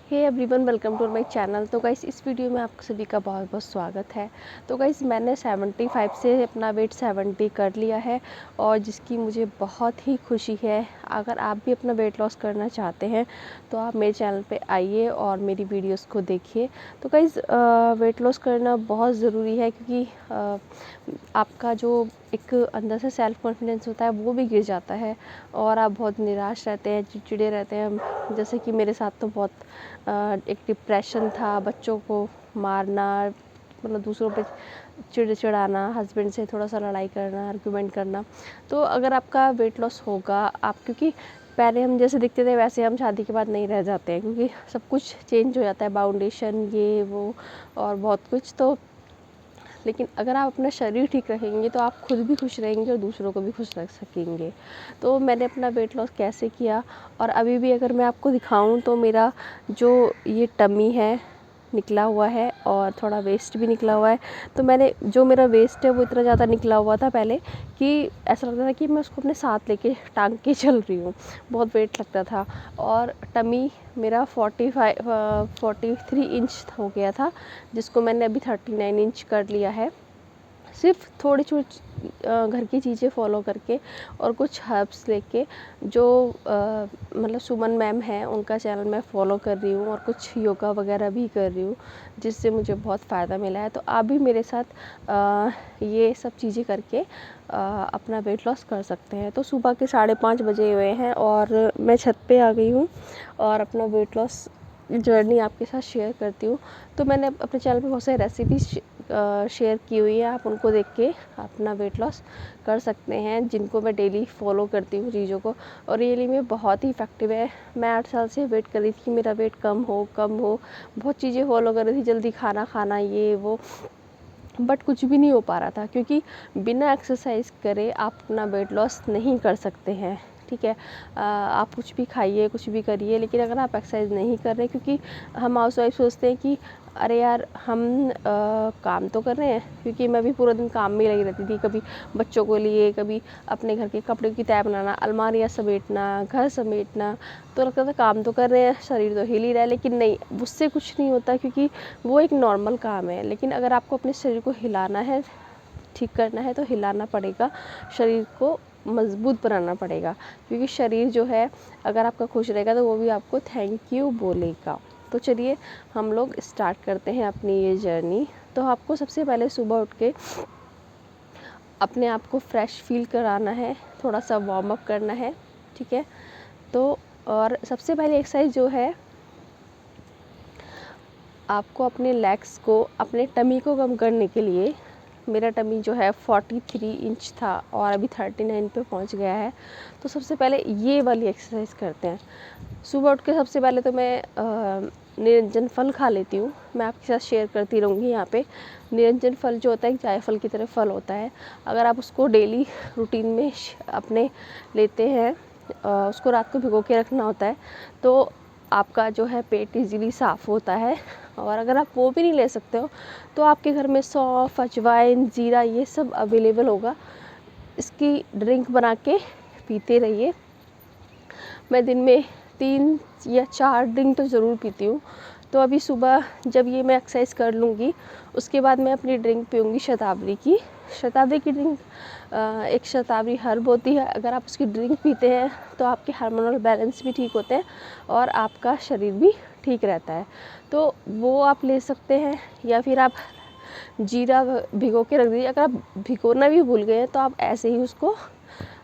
Hey everyone, welcome to my channel. तो guys, इस video में आप सभी का बहुत बहुत स्वागत है। तो गाइस, मैंने 75 से अपना वेट 70 कर लिया है और जिसकी मुझे बहुत ही खुशी है। अगर आप भी अपना वेट लॉस करना चाहते हैं तो आप मेरे चैनल पे आइए और मेरी वीडियोस को देखिए। तो गाइस, वेट लॉस करना बहुत ज़रूरी है क्योंकि आपका जो एक अंदर से सेल्फ़ कॉन्फिडेंस होता है वो भी गिर जाता है और आप बहुत निराश रहते हैं, चिड़चिड़े रहते हैं। जैसे कि मेरे साथ तो बहुत एक डिप्रेशन था, बच्चों को मारना, मतलब दूसरों पे चिढ़ाना, हस्बैंड से थोड़ा सा लड़ाई करना, आर्गुमेंट करना। तो अगर आपका वेट लॉस होगा, आप क्योंकि पहले हम जैसे दिखते थे वैसे हम शादी के बाद नहीं रह जाते हैं, क्योंकि सब कुछ चेंज हो जाता है, बाउंडेशन ये वो और बहुत कुछ। तो लेकिन अगर आप अपना शरीर ठीक रखेंगे तो आप खुद भी खुश रहेंगे और दूसरों को भी खुश रख सकेंगे। तो मैंने अपना वेट लॉस कैसे किया, और अभी भी अगर मैं आपको दिखाऊं तो मेरा जो ये टमी है निकला हुआ है और थोड़ा वेस्ट भी निकला हुआ है। तो मैंने जो मेरा वेस्ट है वो इतना ज़्यादा निकला हुआ था पहले कि ऐसा लगता था कि मैं उसको अपने साथ लेके टांग के चल रही हूँ, बहुत वेट लगता था। और टमी मेरा 43 इंच हो गया था, जिसको मैंने अभी 39 इंच कर लिया है, सिर्फ थोड़ी छोटी घर की चीज़ें फॉलो करके और कुछ हर्ब्स लेके। जो मतलब सुमन मैम हैं उनका चैनल मैं फॉलो कर रही हूँ और कुछ योगा वगैरह भी कर रही हूँ, जिससे मुझे बहुत फ़ायदा मिला है। तो आप भी मेरे साथ ये सब चीज़ें करके अपना वेट लॉस कर सकते हैं। तो सुबह के 5:30 बजे हुए हैं और मैं छत पे आ गई हूँ और अपना वेट लॉस जर्नी आपके साथ शेयर करती हूँ। तो मैंने अपने चैनल पे बहुत सारी रेसिपीज़ शेयर की हुई है, आप उनको देख के अपना वेट लॉस कर सकते हैं, जिनको मैं डेली फॉलो करती हूँ चीज़ों को, और रियली में बहुत ही इफ़ेक्टिव है। मैं 8 साल से वेट कर रही थी कि मेरा वेट कम हो कम हो, बहुत चीज़ें फॉलो कर रही थी, जल्दी खाना खाना ये वो, बट कुछ भी नहीं हो पा रहा था, क्योंकि बिना एक्सरसाइज करे आप अपना वेट लॉस नहीं कर सकते हैं। ठीक है, आप कुछ भी खाइए, कुछ भी करिए, लेकिन अगर आप एक्सरसाइज नहीं कर रहे, क्योंकि हम हाउस वाइफ सोचते हैं कि अरे यार हम काम तो कर रहे हैं, क्योंकि मैं भी पूरा दिन काम में लगी रहती थी, कभी बच्चों को लिए, कभी अपने घर के कपड़े की तय बनाना, अलमारियाँ समेटना, घर समेटना। तो लगता था काम तो कर रहे हैं, शरीर तो हिल ही रहा है, लेकिन नहीं, उससे कुछ नहीं होता, क्योंकि वो एक नॉर्मल काम है। लेकिन अगर आपको अपने शरीर को हिलाना है, ठीक करना है, तो हिलाना पड़ेगा, शरीर को मजबूत बनाना पड़ेगा, क्योंकि शरीर जो है अगर आपका खुश रहेगा तो वो भी आपको थैंक यू बोलेगा। तो चलिए हम लोग स्टार्ट करते हैं अपनी ये जर्नी। तो आपको सबसे पहले सुबह उठ के अपने आप को फ्रेश फील कराना है, थोड़ा सा वार्म अप करना है। ठीक है, तो और सबसे पहले एक्सरसाइज जो है, आपको अपने लेग्स को, अपने टमी को कम करने के लिए, मेरा टमी जो है 43 इंच था और अभी 39 पे पहुंच गया है। तो सबसे पहले ये वाली एक्सरसाइज करते हैं। सुबह उठ के सबसे पहले तो मैं निरंजन फल खा लेती हूँ, मैं आपके साथ शेयर करती रहूँगी यहाँ पे। निरंजन फल जो होता है, जायफल की तरह फल होता है, अगर आप उसको डेली रूटीन में अपने लेते हैं, उसको रात को भिगो के रखना होता है, तो आपका जो है पेट इजीली साफ़ होता है। और अगर आप वो भी नहीं ले सकते हो तो आपके घर में सौंफ, अजवाइन, ज़ीरा ये सब अवेलेबल होगा, इसकी ड्रिंक बना के पीते रहिए। मैं दिन में 3 या 4 ड्रिंक तो ज़रूर पीती हूँ। तो अभी सुबह जब ये मैं एक्सरसाइज कर लूँगी, उसके बाद मैं अपनी ड्रिंक पीऊँगी शतावरी की। शतावरी की ड्रिंक एक शतावरी हर्ब होती है, अगर आप उसकी ड्रिंक पीते हैं तो आपके हार्मोनल बैलेंस भी ठीक होते हैं और आपका शरीर भी ठीक रहता है। तो वो आप ले सकते हैं, या फिर आप जीरा भिगो के रख दीजिए। अगर आप भिगोना भी भूल गए हैं तो आप ऐसे ही उसको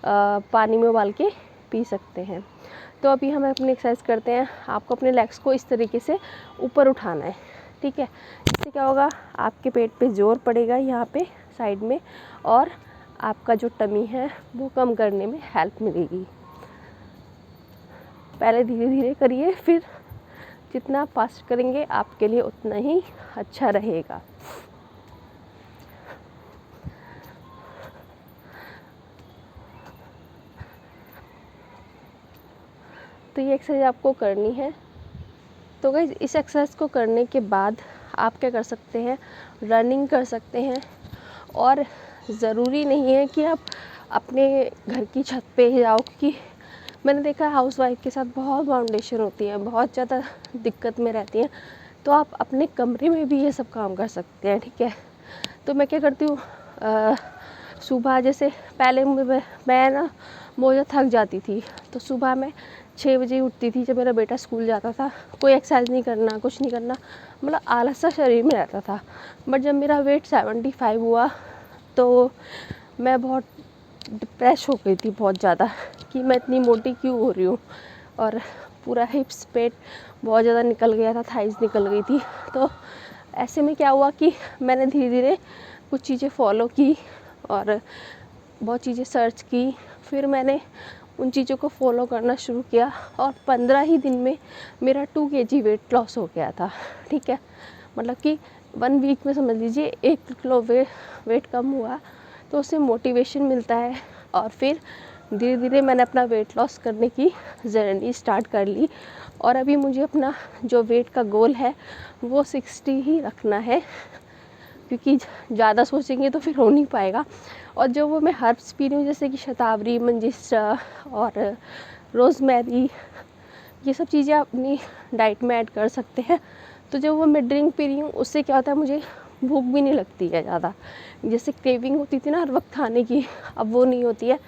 पानी में उबाल के पी सकते हैं। तो अभी हम अपनी एक्सरसाइज करते हैं। आपको अपने लेग्स को इस तरीके से ऊपर उठाना है। ठीक है, इससे क्या होगा, आपके पेट पे जोर पड़ेगा यहाँ पे साइड में, और आपका जो टमी है वो कम करने में हेल्प मिलेगी। पहले धीरे धीरे करिए, फिर जितना फास्ट करेंगे आपके लिए उतना ही अच्छा रहेगा। तो ये एक्सरसाइज आपको करनी है। तो गाइस, इस एक्सरसाइज को करने के बाद आप क्या कर सकते हैं, रनिंग कर सकते हैं। और ज़रूरी नहीं है कि आप अपने घर की छत पे ही जाओ, क्योंकि मैंने देखा है हाउसवाइफ के साथ बहुत बाउंडेशन होती है, बहुत ज़्यादा दिक्कत में रहती हैं, तो आप अपने कमरे में भी ये सब काम कर सकते हैं, ठीक है। तो मैं क्या करती हूँ, सुबह जैसे पहले मैं ना बहुत ज़्यादा थक जाती थी, तो सुबह मैं 6 बजे उठती थी जब मेरा बेटा स्कूल जाता था। कोई एक्सरसाइज नहीं करना, कुछ नहीं करना, मतलब आलस सा शरीर में रहता था। बट जब मेरा वेट 75 हुआ तो मैं बहुत डिप्रेस हो गई थी, बहुत ज़्यादा, कि मैं इतनी मोटी क्यों हो रही हूँ। और पूरा हिप्स पेट बहुत ज़्यादा निकल गया था, थाइस निकल गई थी। तो ऐसे में क्या हुआ कि मैंने धीरे धीरे कुछ चीज़ें फॉलो की और बहुत चीज़ें सर्च की। फिर मैंने उन चीज़ों को फॉलो करना शुरू किया और 15 ही दिन में मेरा 2 kg वेट लॉस हो गया था, ठीक है। मतलब कि 1 वीक में समझ लीजिए 1 किलो वेट कम हुआ, तो उससे मोटिवेशन मिलता है। और फिर धीरे धीरे मैंने अपना वेट लॉस करने की जर्नी स्टार्ट कर ली और अभी मुझे अपना जो वेट का गोल है वो 60 ही रखना है, क्योंकि ज़्यादा सोचेंगे तो फिर हो नहीं पाएगा। और जो वो मैं हर्ब्स पी रही हूँ जैसे कि शतावरी, मंजिस्ट्रा और रोज़मेरी, ये सब चीज़ें आप अपनी डाइट में ऐड कर सकते हैं। तो जब वो मैं ड्रिंक पी रही हूँ उससे क्या होता है, मुझे भूख भी नहीं लगती है ज़्यादा। जैसे क्रेविंग होती थी ना हर वक्त खाने की, अब वो नहीं होती है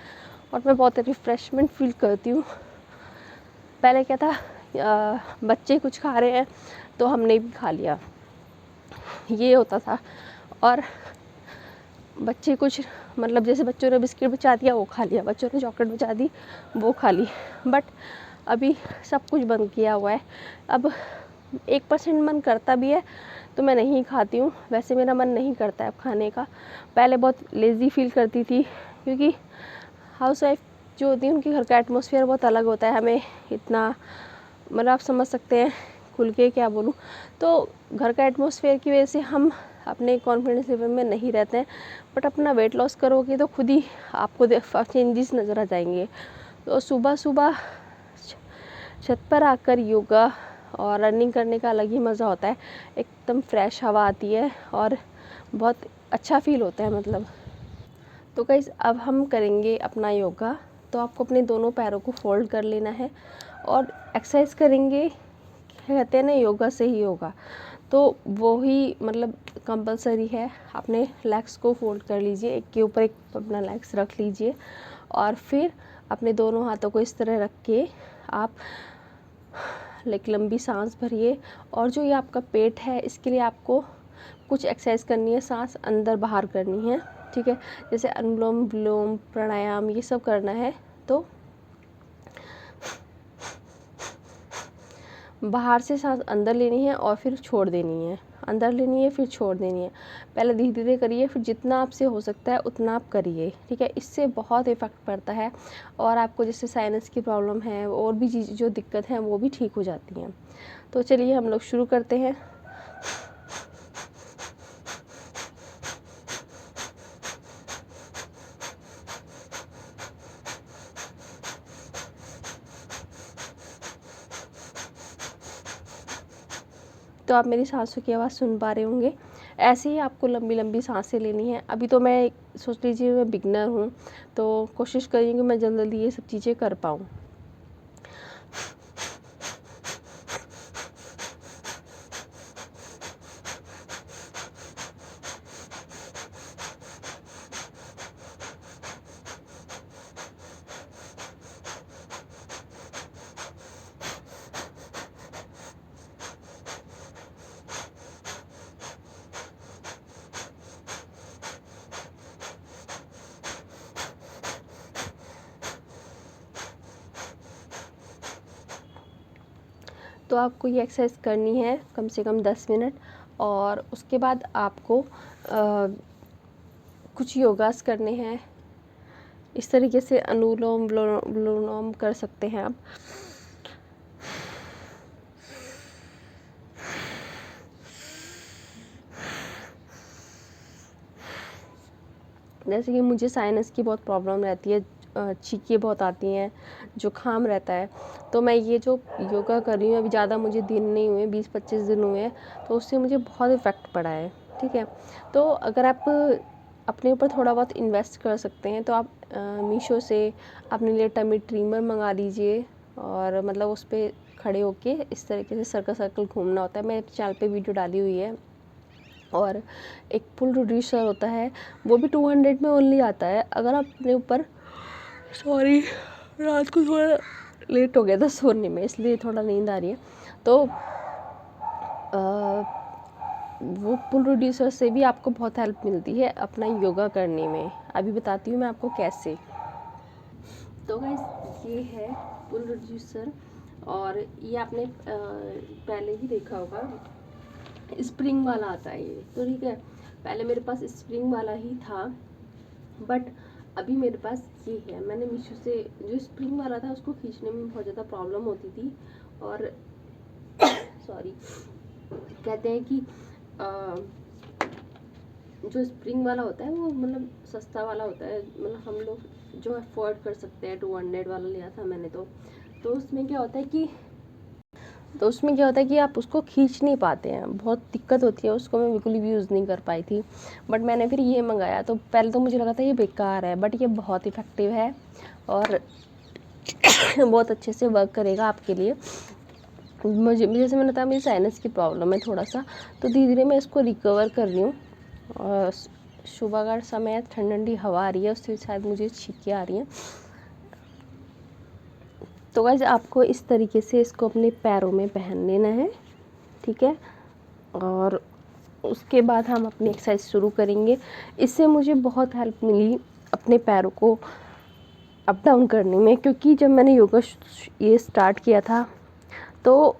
और मैं बहुत रिफ़्रेशमेंट फील करती हूँ। पहले क्या था, बच्चे कुछ खा रहे हैं तो हमने भी खा लिया, ये होता था। और बच्चे कुछ, मतलब जैसे बच्चों ने बिस्किट बचा दिया वो खा लिया, बच्चों ने चॉकलेट बचा दी वो खा ली। बट अभी सब कुछ बंद किया हुआ है। अब 1% मन करता भी है तो मैं नहीं खाती हूँ, वैसे मेरा मन नहीं करता है अब खाने का। पहले बहुत लेज़ी फील करती थी, क्योंकि हाउसवाइफ जो होती है उनके घर का एटमॉस्फेयर बहुत अलग होता है। हमें इतना, मतलब आप समझ सकते हैं, खुल के क्या बोलूँ, तो घर का एटमॉस्फेयर की वजह से हम अपने कॉन्फिडेंस लेवल में नहीं रहते हैं। बट अपना वेट लॉस करोगे तो खुद ही आपको चेंजेस नज़र आ जाएंगे। तो सुबह सुबह छत पर आकर योगा और रनिंग करने का अलग ही मज़ा होता है। एकदम फ्रेश हवा आती है और बहुत अच्छा फील होता है मतलब। तो गाइस अब हम करेंगे अपना योगा। तो आपको अपने दोनों पैरों को फोल्ड कर लेना है और एक्सरसाइज करेंगे, कहते हैं ना योगा से ही होगा, तो वो ही मतलब कंपलसरी है। अपने लेग्स को फोल्ड कर लीजिए, एक के ऊपर एक अपना लेग्स रख लीजिए और फिर अपने दोनों हाथों को इस तरह रख के आप लाइक लंबी सांस भरिए। और जो ये आपका पेट है इसके लिए आपको कुछ एक्सरसाइज करनी है, सांस अंदर बाहर करनी है, ठीक है। जैसे अनुलोम विलोम प्राणायाम ये सब करना है। तो बाहर से सांस अंदर लेनी है और फिर छोड़ देनी है, अंदर लेनी है फिर छोड़ देनी है। पहले धीरे धीरे करिए, फिर जितना आपसे हो सकता है उतना आप करिए, ठीक है। इससे बहुत इफ़ेक्ट पड़ता है और आपको जैसे साइनस की प्रॉब्लम है और भी चीज़ जो दिक्कत है वो भी ठीक हो जाती हैं। तो चलिए हम लोग शुरू करते हैं। तो आप मेरी सांसों की आवाज़ सुन पा रहे होंगे। ऐसे ही आपको लंबी लंबी सांसें लेनी है। अभी तो मैं, सोच लीजिए मैं बिगनर हूँ, तो कोशिश करिए कि मैं जल्दी जल्दी ये सब चीज़ें कर पाऊँ। तो आपको ये एक्सरसाइज करनी है कम से कम 10 मिनट और उसके बाद आपको कुछ योगास करने हैं। इस तरीके से अनुलोम विलोम कर सकते हैं आप। जैसे कि मुझे साइनस की बहुत प्रॉब्लम रहती है, छींकें बहुत आती हैं, जुकाम रहता है, तो मैं ये जो योगा कर रही हूँ अभी, ज़्यादा मुझे दिन नहीं हुए, 20-25 दिन हुए हैं, तो उससे मुझे बहुत इफ़ेक्ट पड़ा है, ठीक है। तो अगर आप अपने ऊपर थोड़ा बहुत इन्वेस्ट कर सकते हैं तो आप मीशो से अपने लिए टमी ट्रिमर मंगा लीजिए। और मतलब उस पर खड़े होके इस तरीके से सर्कल सर्कल घूमना होता है। मैं चैनल पे वीडियो डाली हुई है। और एक फुल रिड्यूसर होता है, वो भी 200 में ओनली आता है। अगर आप अपने ऊपर, सॉरी रात को थोड़ा लेट हो गया था सोने में, इसलिए थोड़ा नींद आ रही है। तो वो फुल रिड्यूसर से भी आपको बहुत हेल्प मिलती है अपना योगा करने में। अभी बताती हूँ मैं आपको कैसे। तो गाइस ये है फुल रिड्यूसर, और ये आपने पहले ही देखा होगा, स्प्रिंग वाला आता है ये, तो ठीक है। पहले मेरे पास स्प्रिंग वाला ही था, बट अभी मेरे पास ये है। मैंने मीशो से जो स्प्रिंग वाला था उसको खींचने में बहुत ज़्यादा प्रॉब्लम होती थी। और सॉरी, कहते हैं कि जो स्प्रिंग वाला होता है वो मतलब सस्ता वाला होता है, मतलब हम लोग जो अफोर्ड कर सकते हैं। 200 वाला लिया था मैंने। तो उसमें क्या होता है कि आप उसको खींच नहीं पाते हैं, बहुत दिक्कत होती है। उसको मैं बिल्कुल भी यूज़ नहीं कर पाई थी। बट मैंने फिर ये मंगाया, तो पहले तो मुझे लगा था ये बेकार है, बट ये बहुत इफ़ेक्टिव है और बहुत अच्छे से वर्क करेगा आपके लिए। मुझे, जैसे मैंने बताया, मेरी साइनस की प्रॉब्लम है थोड़ा सा, तो धीरे धीरे मैं इसको रिकवर कर रही हूँ। और सुबह का समय, ठंडी ठंडी हवा आ रही है, उससे शायद मुझे छींकें आ रही हैं। तो गाइस आपको इस तरीके से इसको अपने पैरों में पहन लेना है, ठीक है। और उसके बाद हम अपनी एक्सरसाइज शुरू करेंगे। इससे मुझे बहुत हेल्प मिली अपने पैरों को अप डाउन करने में, क्योंकि जब मैंने योगा ये स्टार्ट किया था तो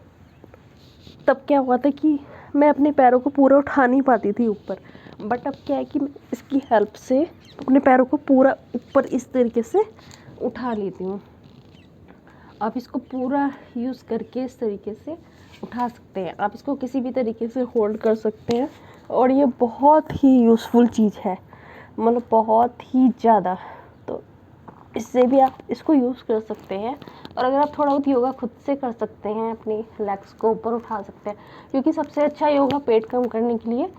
तब क्या हुआ था कि मैं अपने पैरों को पूरा उठा नहीं पाती थी ऊपर। बट अब क्या है कि मैं इसकी हेल्प से अपने पैरों को पूरा ऊपर इस तरीके से उठा लेती हूँ। आप इसको पूरा यूज़ करके इस तरीके से उठा सकते हैं। आप इसको किसी भी तरीके से होल्ड कर सकते हैं, और ये बहुत ही यूज़फुल चीज़ है, मतलब बहुत ही ज़्यादा। तो इससे भी आप इसको यूज़ कर सकते हैं। और अगर आप थोड़ा बहुत योगा खुद से कर सकते हैं, अपनी लेग्स को ऊपर उठा सकते हैं, क्योंकि सबसे अच्छा योगा पेट कम करने के लिए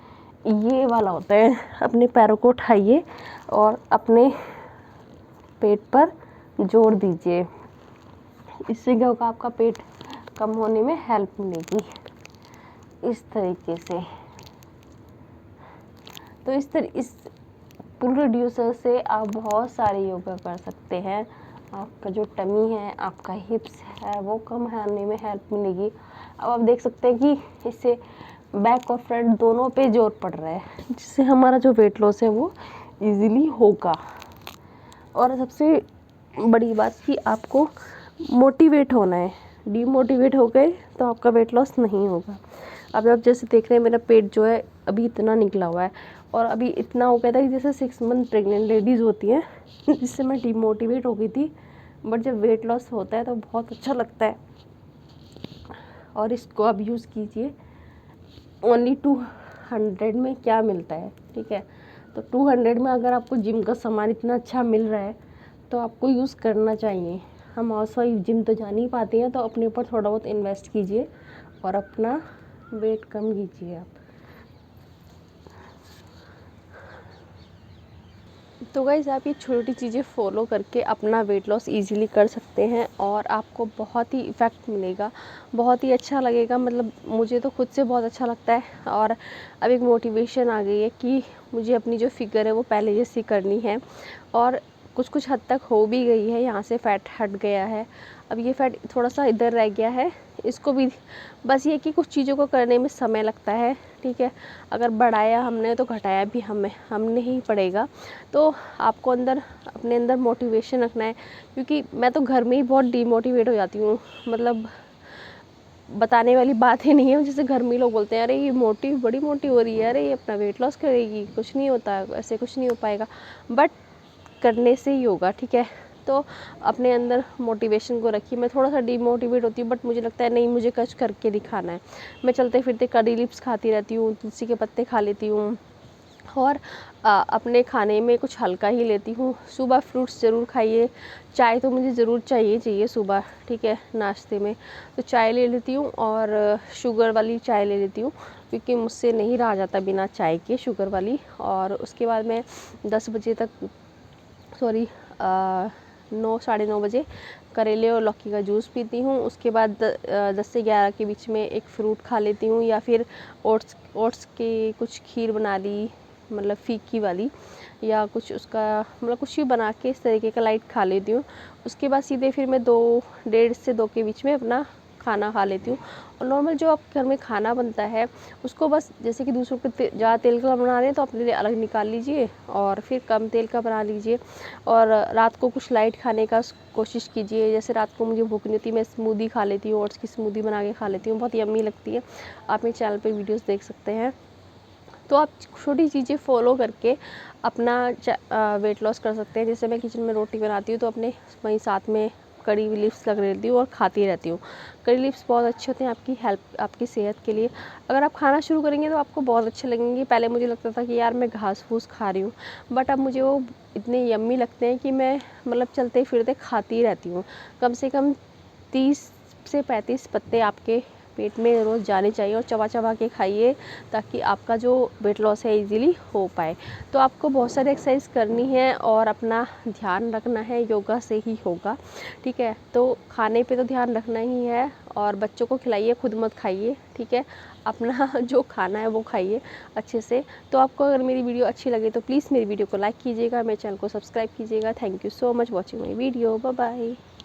ये वाला होता है। अपने पैरों को उठाइए और अपने पेट पर जोर दीजिए। इससे क्या होगा, आपका पेट कम होने में हेल्प मिलेगी इस तरीके से। तो इस पुल रिड्यूसर से आप बहुत सारे योगा कर सकते हैं। आपका जो टमी है, आपका हिप्स है, वो कम होने में हेल्प मिलेगी। अब आप देख सकते हैं कि इससे बैक और फ्रंट दोनों पे जोर पड़ रहा है, जिससे हमारा जो वेट लॉस है वो इजीली होगा। और सबसे बड़ी बात कि आपको मोटिवेट होना है। डीमोटिवेट हो गए तो आपका वेट लॉस नहीं होगा। अब आप जैसे देख रहे हैं, मेरा पेट जो है अभी इतना निकला हुआ है, और अभी इतना हो गया था कि जैसे 6 मंथ प्रेग्नेंट लेडीज़ होती हैं, जिससे मैं डीमोटिवेट हो गई थी। बट जब वेट लॉस होता है तो बहुत अच्छा लगता है। और इसको आप यूज़ कीजिए। ओनली 200 में क्या मिलता है, ठीक है। तो 200 में अगर आपको जिम का सामान इतना अच्छा मिल रहा है तो आपको यूज़ करना चाहिए। हम हाउस वाइफ जिम तो जा नहीं पाते हैं, तो अपने ऊपर थोड़ा बहुत इन्वेस्ट कीजिए और अपना वेट कम कीजिए आप। तो गाइज़ आप ये छोटी चीज़ें फॉलो करके अपना वेट लॉस इजीली कर सकते हैं, और आपको बहुत ही इफ़ेक्ट मिलेगा, बहुत ही अच्छा लगेगा। मतलब मुझे तो खुद से बहुत अच्छा लगता है। और अब एक मोटिवेशन आ गई है कि मुझे अपनी जो फिगर है वो पहले जैसी करनी है, और कुछ हद तक हो भी गई है। यहाँ से फ़ैट हट गया है, अब ये फ़ैट थोड़ा सा इधर रह गया है। इसको भी बस ये कि कुछ चीज़ों को करने में समय लगता है, ठीक है। अगर बढ़ाया हमने तो घटाया भी हमने ही पड़ेगा। तो आपको अपने अंदर मोटिवेशन रखना है, क्योंकि मैं तो घर में ही बहुत डीमोटिवेट हो जाती हूँ। मतलब बताने वाली बात ही नहीं है। जैसे घर में लोग बोलते हैं, अरे ये बड़ी मोटी हो रही है, अरे ये अपना वेट लॉस करेगी, कुछ नहीं होता, ऐसे कुछ नहीं हो पाएगा। बट करने से ही होगा, ठीक है। तो अपने अंदर मोटिवेशन को रखिए। मैं थोड़ा सा डीमोटिवेट होती हूँ, बट मुझे लगता है नहीं, मुझे कुछ करके दिखाना है। मैं चलते फिरते करी लिप्स खाती रहती हूँ, तुलसी के पत्ते खा लेती हूँ, और अपने खाने में कुछ हल्का ही लेती हूँ। सुबह फ्रूट्स ज़रूर खाइए। चाय तो मुझे ज़रूर चाहिए सुबह, ठीक है, नाश्ते में। तो चाय ले लेती हूँ, और शुगर वाली चाय ले लेती हूँ, क्योंकि मुझसे नहीं रहा जाता बिना चाय के, शुगर वाली। और उसके बाद मैं 10 बजे तक, 9 साढ़े 9 बजे करेले और लौकी का जूस पीती हूँ। उसके बाद 10 से 11 के बीच में एक फ्रूट खा लेती हूँ, या फिर ओट्स की कुछ खीर बना ली, मतलब फीकी वाली, या कुछ उसका मतलब कुछ भी बना के इस तरीके का लाइट खा लेती हूँ। उसके बाद सीधे फिर मैं 1:30 से 2 के बीच में अपना खाना खा लेती हूँ। और नॉर्मल जो आप घर में खाना बनता है उसको बस, जैसे कि दूसरों को ज़्यादा तेल का बना रहे हैं तो अपने लिए अलग निकाल लीजिए और फिर कम तेल का बना लीजिए। और रात को कुछ लाइट खाने का कोशिश कीजिए। जैसे रात को मुझे भूख नहीं होती, मैं स्मूदी खा लेती हूँ, ओट्स की स्मूदी बना के खा लेती हूँ, बहुत यम्मी लगती है। आप मेरे चैनल पर वीडियोज़ देख सकते हैं। तो आप छोटी चीज़ें फॉलो करके अपना वेट लॉस कर सकते हैं। जैसे मैं किचन में रोटी बनाती हूँ तो अपने वहीं साथ में कड़ी लीव्स लग लेती हूँ और खाती रहती हूँ। कड़ी लीव्स बहुत अच्छे होते हैं आपकी हेल्थ, आपकी सेहत के लिए। अगर आप खाना शुरू करेंगे तो आपको बहुत अच्छे लगेंगे। पहले मुझे लगता था कि यार मैं घास फूस खा रही हूँ, बट अब मुझे वो इतने यम्मी लगते हैं कि मैं मतलब चलते फिरते खाती रहती हूँ। कम से कम 30 से 35 पत्ते आपके पेट में रोज़ जाने चाहिए और चबा चबा के खाइए, ताकि आपका जो वेट लॉस है इजीली हो पाए। तो आपको बहुत सारी एक्सरसाइज करनी है और अपना ध्यान रखना है, योगा से ही होगा, ठीक है। तो खाने पे तो ध्यान रखना ही है, और बच्चों को खिलाइए, खुद मत खाइए, ठीक है। अपना जो खाना है वो खाइए अच्छे से। तो आपको अगर मेरी वीडियो अच्छी लगे तो प्लीज़ मेरी वीडियो को लाइक कीजिएगा, मेरे चैनल को सब्सक्राइब कीजिएगा। Thank you so much watching my video. Bye bye.